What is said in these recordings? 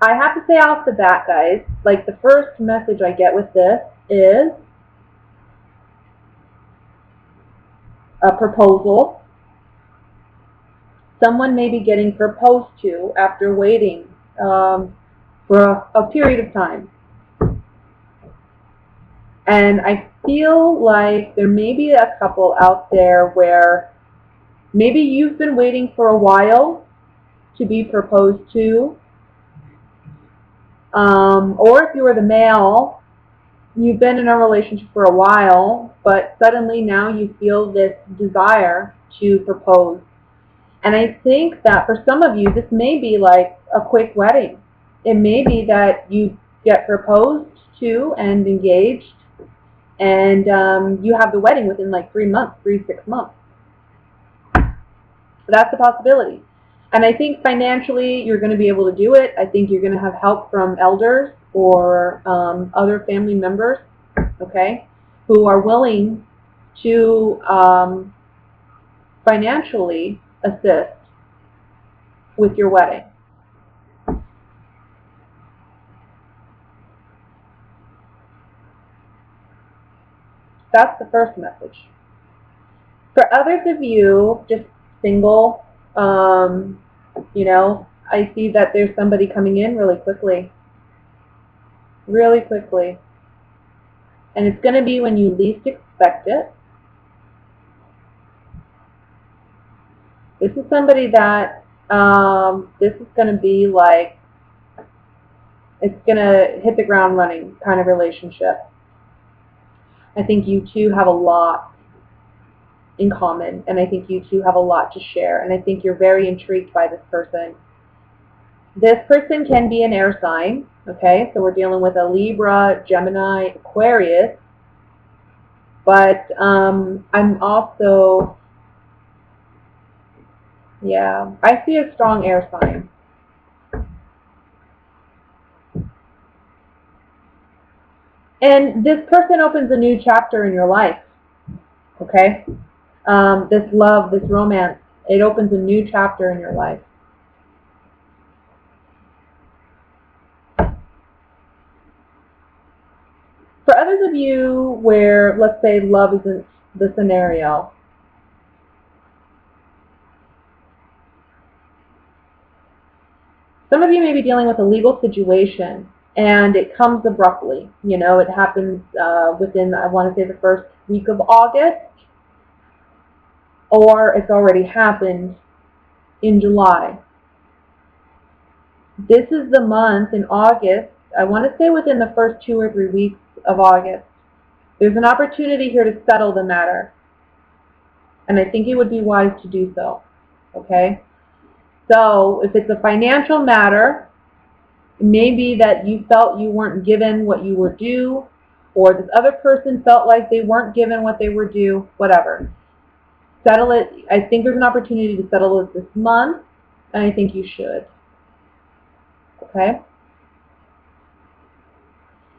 I have to say off the bat, guys, like the first message I get with this is a proposal. Someone may be getting proposed to after waiting for a period of time. And I feel like there may be a couple out there where maybe you've been waiting for a while to be proposed to. Or if you were the male, you've been in a relationship for a while, but suddenly now you feel this desire to propose. And I think that for some of you, this may be like a quick wedding. It may be that you get proposed to and engaged, and you have the wedding within like 3 months, 6 months. So that's a possibility. And I think financially you're going to be able to do it. I think you're going to have help from elders or other family members, okay, who are willing to financially assist with your wedding. That's the first message. For others of you, just single, you know, I see that there's somebody coming in really quickly. Really quickly. And it's going to be when you least expect it. This is somebody that, this is going to be like, it's going to hit the ground running kind of relationship. I think you two have a lot in common, and I think you two have a lot to share, and I think you're very intrigued by this person. This person can be an air sign, okay? So we're dealing with a Libra, Gemini, Aquarius, but I'm also, yeah, I see a strong air sign. And this person opens a new chapter in your life, okay? This love, this romance, it opens a new chapter in your life. For others of you where, let's say, love isn't the scenario, some of you may be dealing with a legal situation, and it comes abruptly. You know, it happens within, I want to say, the first week of August, or it's already happened in July. This is the month in August, I want to say within the first 2 or 3 weeks of August. There's an opportunity here to settle the matter, and I think it would be wise to do so, okay? So if it's a financial matter, it may be that you felt you weren't given what you were due, or this other person felt like they weren't given what they were due, whatever. Settle it. I think there's an opportunity to settle it this month, and I think you should. Okay?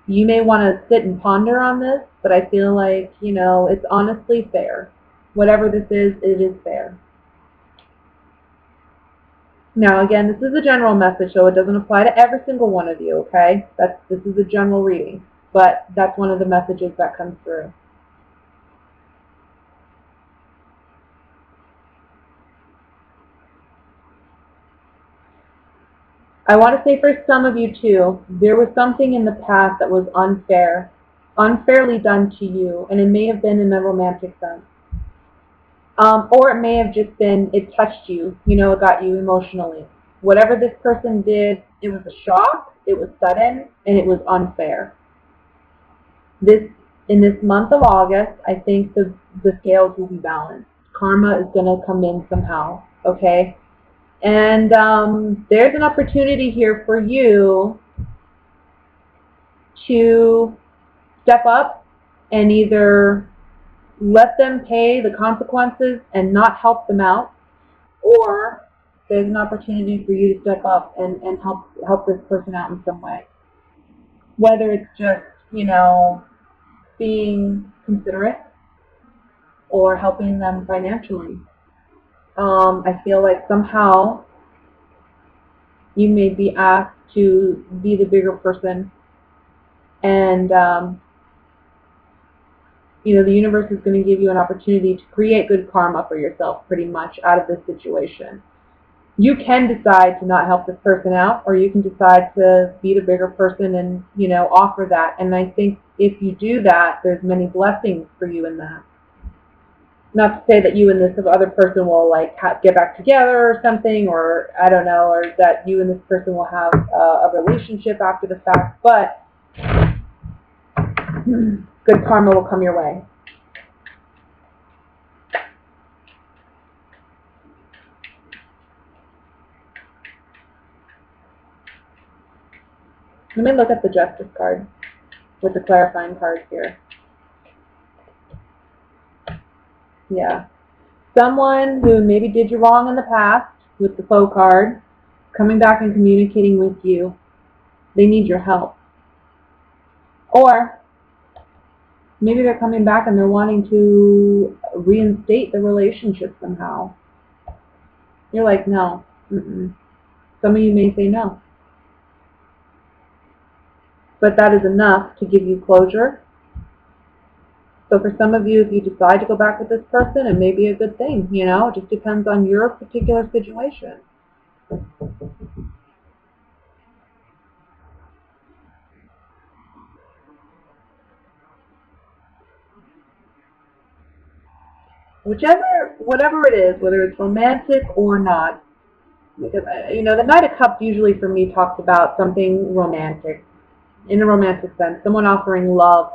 You may want to sit and ponder on this, but I feel like, you know, it's honestly fair. Whatever this is, it is fair. Now, again, this is a general message, so it doesn't apply to every single one of you, okay? This is a general reading, but that's one of the messages that comes through. I want to say for some of you, too, there was something in the past that was unfair, unfairly done to you, and it may have been in a romantic sense. Or it may have just been, it touched you, you know, it got you emotionally. Whatever this person did, it was a shock, it was sudden, and it was unfair. In this month of August, I think the scales will be balanced. Karma is going to come in somehow, okay? And there's an opportunity here for you to step up and either let them pay the consequences and not help them out, or there's an opportunity for you to step up and help this person out in some way. Whether it's just, you know, being considerate or helping them financially. I feel like somehow you may be asked to be the bigger person, and you know, the universe is going to give you an opportunity to create good karma for yourself pretty much out of this situation. You can decide to not help this person out, or you can decide to be the bigger person and, you know, offer that. And I think if you do that, there's many blessings for you in that. Not to say that you and this other person will like get back together or something, or I don't know, or that you and this person will have a relationship after the fact, but good karma will come your way. Let me look at the Justice card with the clarifying cards here. Yeah. Someone who maybe did you wrong in the past with the Foe card, coming back and communicating with you. They need your help. Or maybe they're coming back and they're wanting to reinstate the relationship somehow. You're like, no. Mm-mm. Some of you may say no. But that is enough to give you closure. So for some of you, if you decide to go back with this person, it may be a good thing, you know? It just depends on your particular situation. Whatever it is, whether it's romantic or not, because, you know, the Knight of Cups usually for me talks about something romantic, in a romantic sense, someone offering love.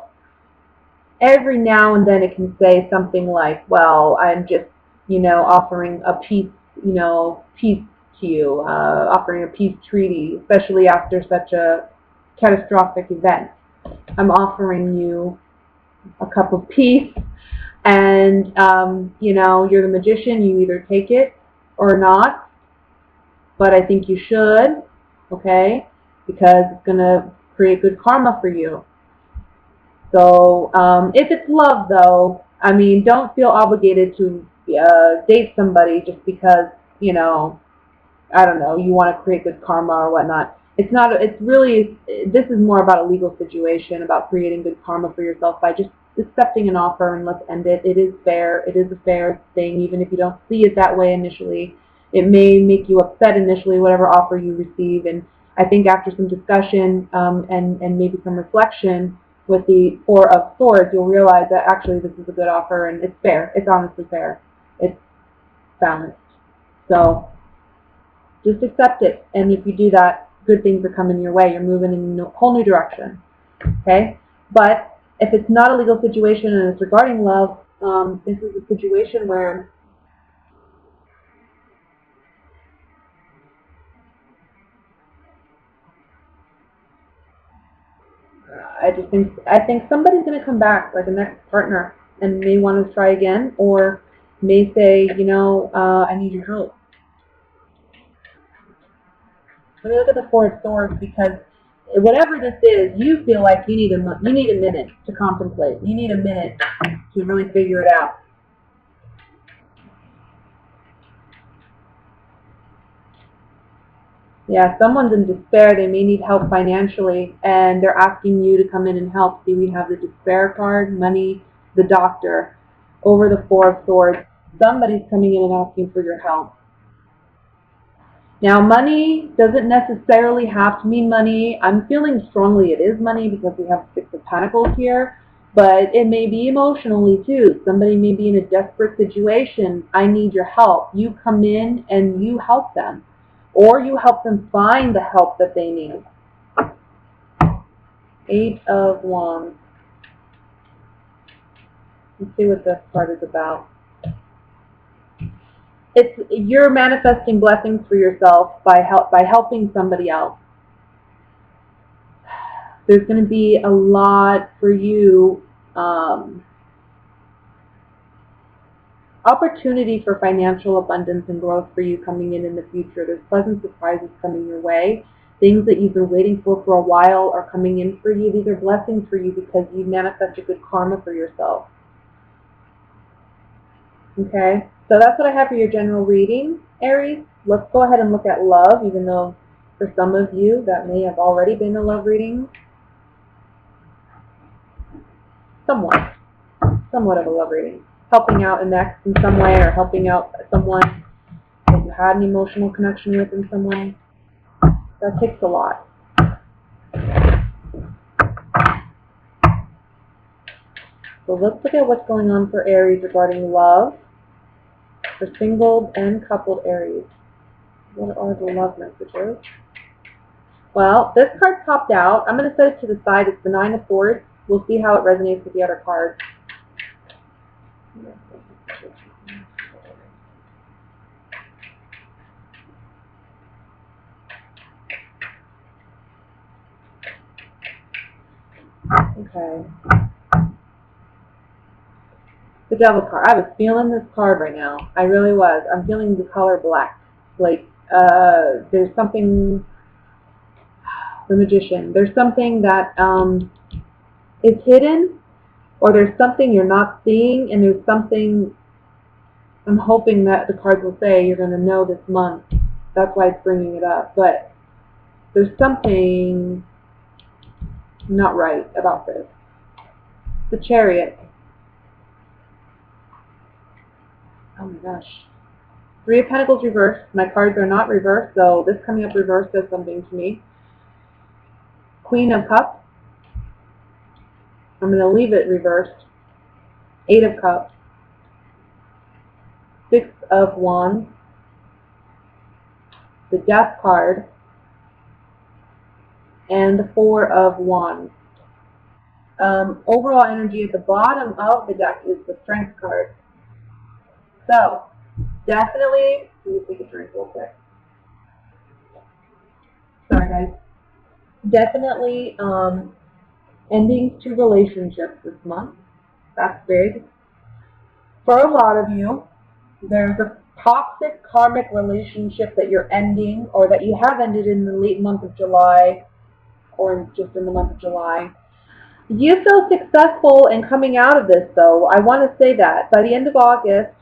Every now and then it can say something like, well, I'm just, you know, offering a peace, you know, peace to you, offering a peace treaty, especially after such a catastrophic event. I'm offering you a cup of peace, and, you know, you're the magician, you either take it or not, but I think you should, okay, because it's going to create good karma for you. So if it's love, though, I mean, don't feel obligated to date somebody just because, you know, I don't know, you want to create good karma or whatnot. It's not, it's really, this is more about a legal situation, about creating good karma for yourself by just accepting an offer and let's end it. It is fair. It is a fair thing, even if you don't see it that way initially. It may make you upset initially, whatever offer you receive. And I think after some discussion and maybe some reflection with the Four of Swords, you'll realize that actually this is a good offer and it's fair. It's honestly fair. It's balanced. So just accept it. And if you do that, good things are coming your way. You're moving in a whole new direction. Okay? But if it's not a legal situation and it's regarding love, this is a situation where I think somebody's going to come back, like a next partner, and may want to try again, or may say, you know, I need your help. Let me look at the Four of Swords, because whatever this is, you feel like you need a minute to contemplate. You need a minute to really figure it out. Yeah, someone's in despair. They may need help financially, and they're asking you to come in and help. See, we have the despair card, money, the doctor, over the Four of Swords. Somebody's coming in and asking for your help. Now, money doesn't necessarily have to mean money. I'm feeling strongly it is money because we have Six of Pentacles here, but it may be emotionally too. Somebody may be in a desperate situation. I need your help. You come in and you help them, or you help them find the help that they need. Eight of Wands. Let's see what this card is about. You're manifesting blessings for yourself by helping somebody else. There's going to be a lot for you, opportunity for financial abundance and growth for you coming in the future. There's pleasant surprises coming your way. Things that you've been waiting for a while are coming in for you. These are blessings for you because you've manifested good karma for yourself. Okay, so that's what I have for your general reading, Aries. Let's go ahead and look at love, even though For some of you, that may have already been a love reading. Somewhat of a love reading. Helping out an ex in some way, or helping out someone that you had an emotional connection with in some way. That takes a lot. So let's look at what's going on for Aries regarding love. For single and coupled Aries. What are the love messages? Well, this card popped out. I'm going to set it to the side. It's the Nine of Swords. We'll see how it resonates with the other cards. Okay. The Devil card. I was feeling this card right now. I really was. I'm feeling the color black. Like, there's something... The Magician. There's something that is hidden, or there's something you're not seeing, and there's something... I'm hoping that the cards will say you're going to know this month. That's why it's bringing it up. But there's something not right about this. The Chariot. Oh my gosh. Three of Pentacles reversed. My cards are not reversed, so this coming up reversed does something to me. Queen of Cups. I'm going to leave it reversed. Eight of Cups. Six of Wands. The Death card. And the Four of Wands. Overall energy at the bottom of the deck is the Strength card. So, definitely, let me take a drink real quick. Sorry guys. Definitely endings to relationships this month. That's big. For a lot of you, there's a toxic karmic relationship that you're ending, or that you have ended in the late month of July, or just in the month of July. You feel successful in coming out of this, though. I want to say that. By the end of August,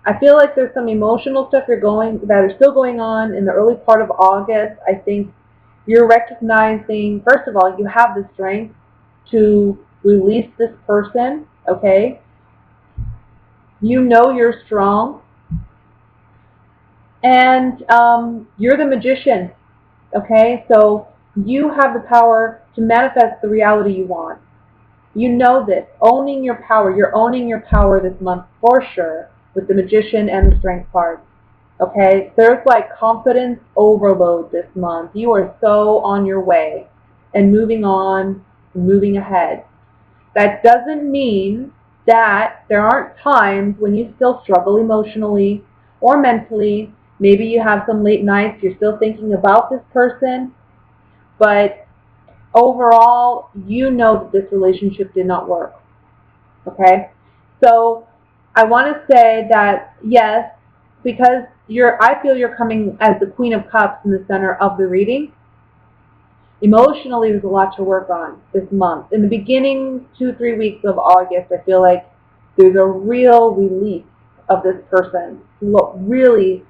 I feel like there's some emotional stuff that are still going on in the early part of August. I think you're recognizing, first of all, you have the strength to release this person, okay? You know you're strong. And you're the Magician, okay? So you have the power to manifest the reality you want. You know this. Owning your power. You're owning your power this month for sure with the Magician and the Strength card. Okay? There's like confidence overload this month. You are so on your way and moving on, moving ahead. That doesn't mean that there aren't times when you still struggle emotionally or mentally. Maybe you have some late nights, you're still thinking about this person, but overall, you know that this relationship did not work. Okay? So I want to say that, yes, because I feel you're coming as the Queen of Cups in the center of the reading. Emotionally, there's a lot to work on this month. In the beginning 2-3 weeks of August, I feel like there's a real release of this person. Really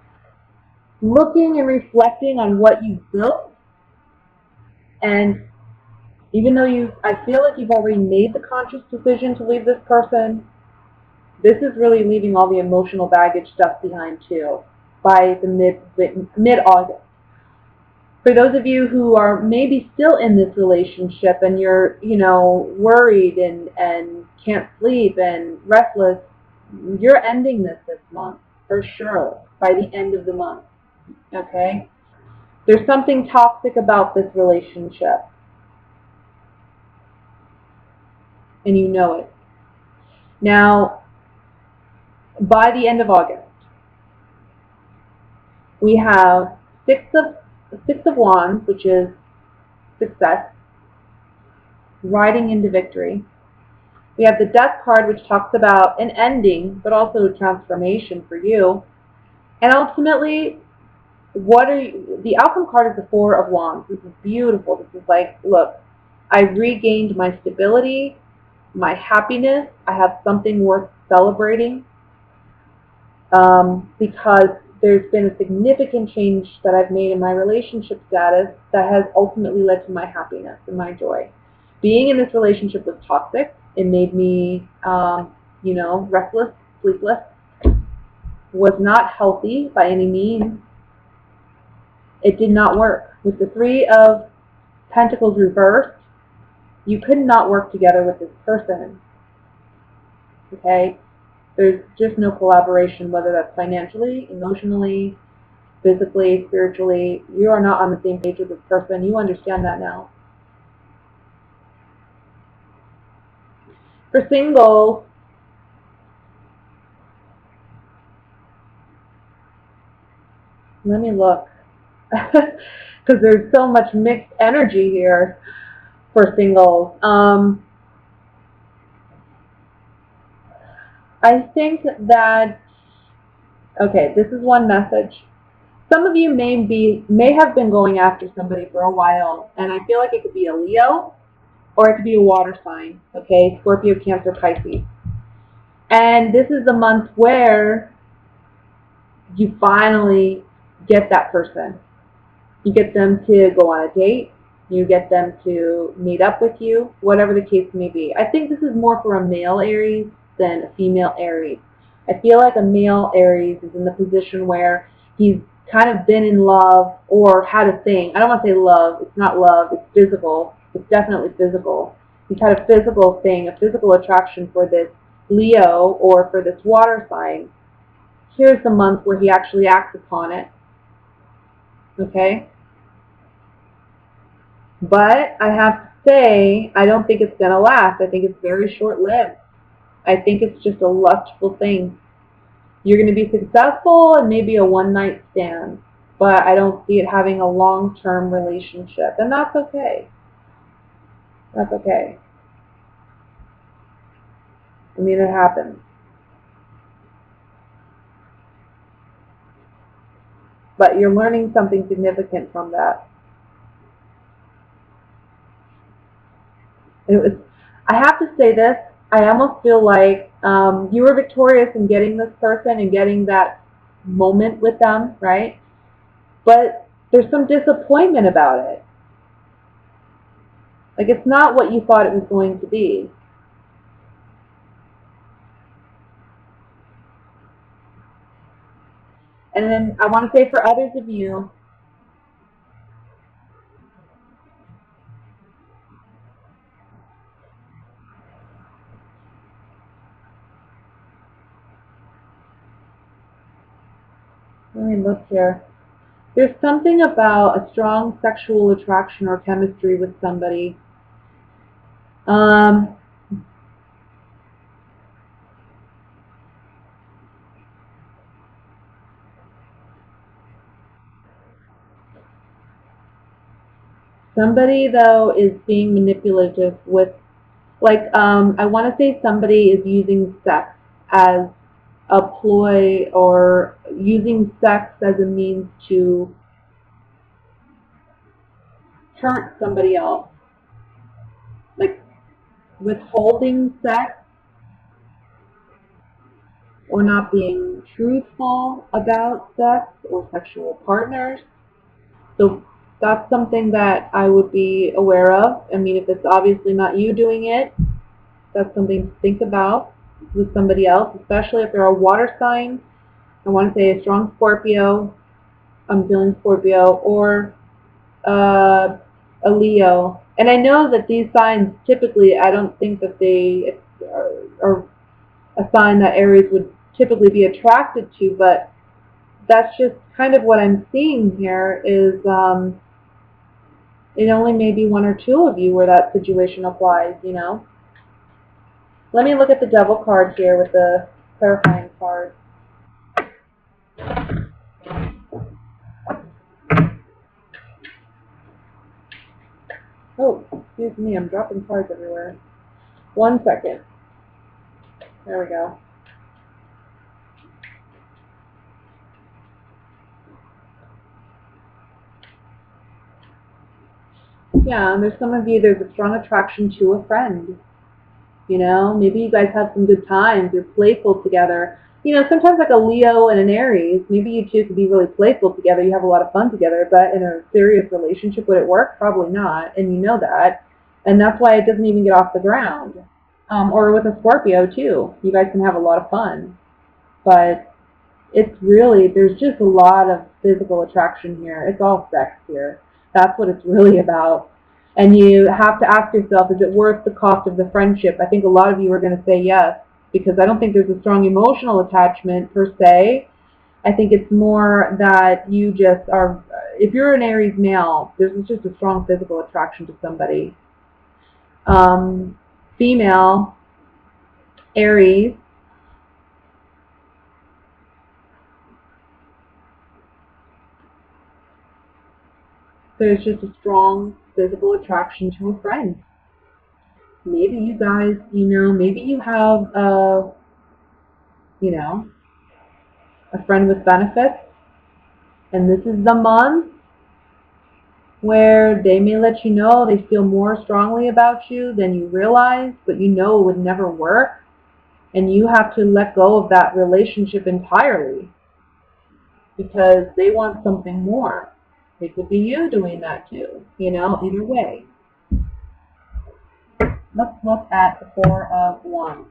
looking and reflecting on what you've built. And even though I feel like you've already made the conscious decision to leave this person, this is really leaving all the emotional baggage stuff behind too by the mid-August. For those of you who are maybe still in this relationship and you're, worried and can't sleep and restless, you're ending this month for sure by the end of the month. Okay? There's something toxic about this relationship. And you know it. Now, by the end of August, we have Six of Wands, which is success, riding into victory. We have the Death card, which talks about an ending, but also a transformation for you. And ultimately, the outcome card is the Four of Wands. This is beautiful. This is like, look, I regained my stability, my happiness. I have something worth celebrating because there's been a significant change that I've made in my relationship status that has ultimately led to my happiness and my joy. Being in this relationship was toxic. It made me, restless, sleepless, was not healthy by any means. It did not work. With the Three of Pentacles reversed, you could not work together with this person. Okay? There's just no collaboration, whether that's financially, emotionally, physically, spiritually. You are not on the same page with this person. You understand that now. For singles, let me look. Because there's so much mixed energy here for singles. I think that, okay, this is one message. Some of you may have been going after somebody for a while, and I feel like it could be a Leo, or it could be a water sign, okay, Scorpio, Cancer, Pisces. And this is the month where you finally get that person. You get them to go on a date. You get them to meet up with you, whatever the case may be. I think this is more for a male Aries than a female Aries. I feel like a male Aries is in the position where he's kind of been in love or had a thing. I don't want to say love. It's not love. It's physical. It's definitely physical. He's had a physical thing, a physical attraction for this Leo or for this water sign. Here's the month where he actually acts upon it. Okay? But I have to say, I don't think it's going to last. I think it's very short-lived. I think it's just a lustful thing. You're going to be successful and maybe a one-night stand, but I don't see it having a long-term relationship, and that's okay. That's okay. I mean, it happens. But you're learning something significant from that. I have to say this, I almost feel like you were victorious in getting this person and getting that moment with them, right? But there's some disappointment about it. Like, it's not what you thought it was going to be. And then I want to say for others of you, let me look here. There's something about a strong sexual attraction or chemistry with somebody. Somebody, though, is being manipulative with, like, I want to say somebody is using sex as a ploy or using sex as a means to hurt somebody else. Like, withholding sex or not being truthful about sex or sexual partners. So that's something that I would be aware of. I mean, if it's obviously not you doing it, that's something to think about with somebody else, especially if they're a water sign. I want to say a strong Scorpio, I'm feeling Scorpio, or a Leo. And I know that these signs typically, I don't think that they are a sign that Aries would typically be attracted to, but that's just kind of what I'm seeing here is it only may be one or two of you where that situation applies, you know. Let me look at the Devil card here with the clarifying card. Oh, excuse me, I'm dropping cards everywhere. 1 second. There we go. Yeah, and there's some of you, there's a strong attraction to a friend. You know, maybe you guys have some good times, you're playful together. sometimes like a Leo and an Aries, maybe you two could be really playful together, you have a lot of fun together, but in a serious relationship, would it work? Probably not, and you know that. And that's why it doesn't even get off the ground. Or with a Scorpio, too. You guys can have a lot of fun. But it's really, there's just a lot of physical attraction here. It's all sex here. That's what it's really about. And you have to ask yourself, is it worth the cost of the friendship? I think a lot of you are going to say yes, because I don't think there's a strong emotional attachment per se. I think it's more that you just are, if you're an Aries male, there's just a strong physical attraction to somebody. Female, Aries, there's just a strong physical attraction to a friend. Maybe you guys, maybe you have you know, a friend with benefits, and this is the month where they may let you know they feel more strongly about you than you realize, but you know it would never work, and you have to let go of that relationship entirely because they want something more. It could be you doing that too, either way. Let's look at the Four of Wands.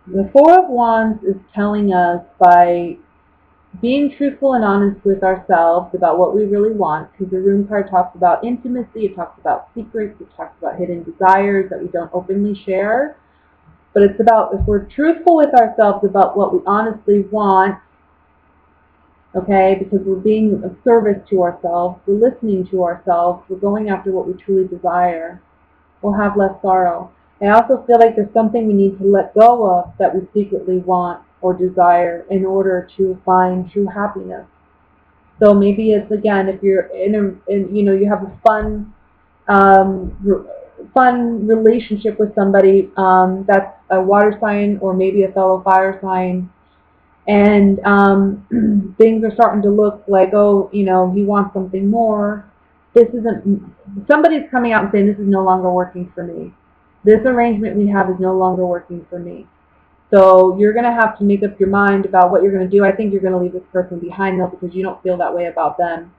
The Four of Wands is telling us, by being truthful and honest with ourselves about what we really want, because the rune card talks about intimacy, it talks about secrets, it talks about hidden desires that we don't openly share. But it's about, if we're truthful with ourselves about what we honestly want, okay, because we're being of service to ourselves, we're listening to ourselves, we're going after what we truly desire, we'll have less sorrow. I also feel like there's something we need to let go of that we secretly want or desire in order to find true happiness. So maybe it's, again, if you're you have a fun relationship with somebody that's a water sign or maybe a fellow fire sign, and things are starting to look like, oh, he wants something more. This isn't, somebody's coming out and saying, this is no longer working for me. This arrangement we have is no longer working for me. So you're going to have to make up your mind about what you're going to do. I think you're going to leave this person behind, though, because you don't feel that way about them.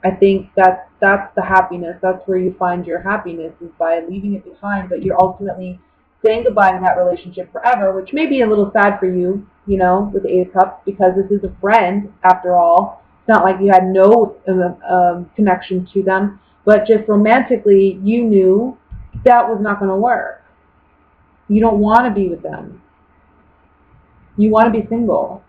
I think that's the happiness. That's where you find your happiness, is by leaving it behind, but you're ultimately saying goodbye to that relationship forever, which may be a little sad for you, with the Eight of Cups, because this is a friend, after all. It's not like you had no connection to them, but just romantically, you knew that was not going to work. You don't want to be with them. You want to be single.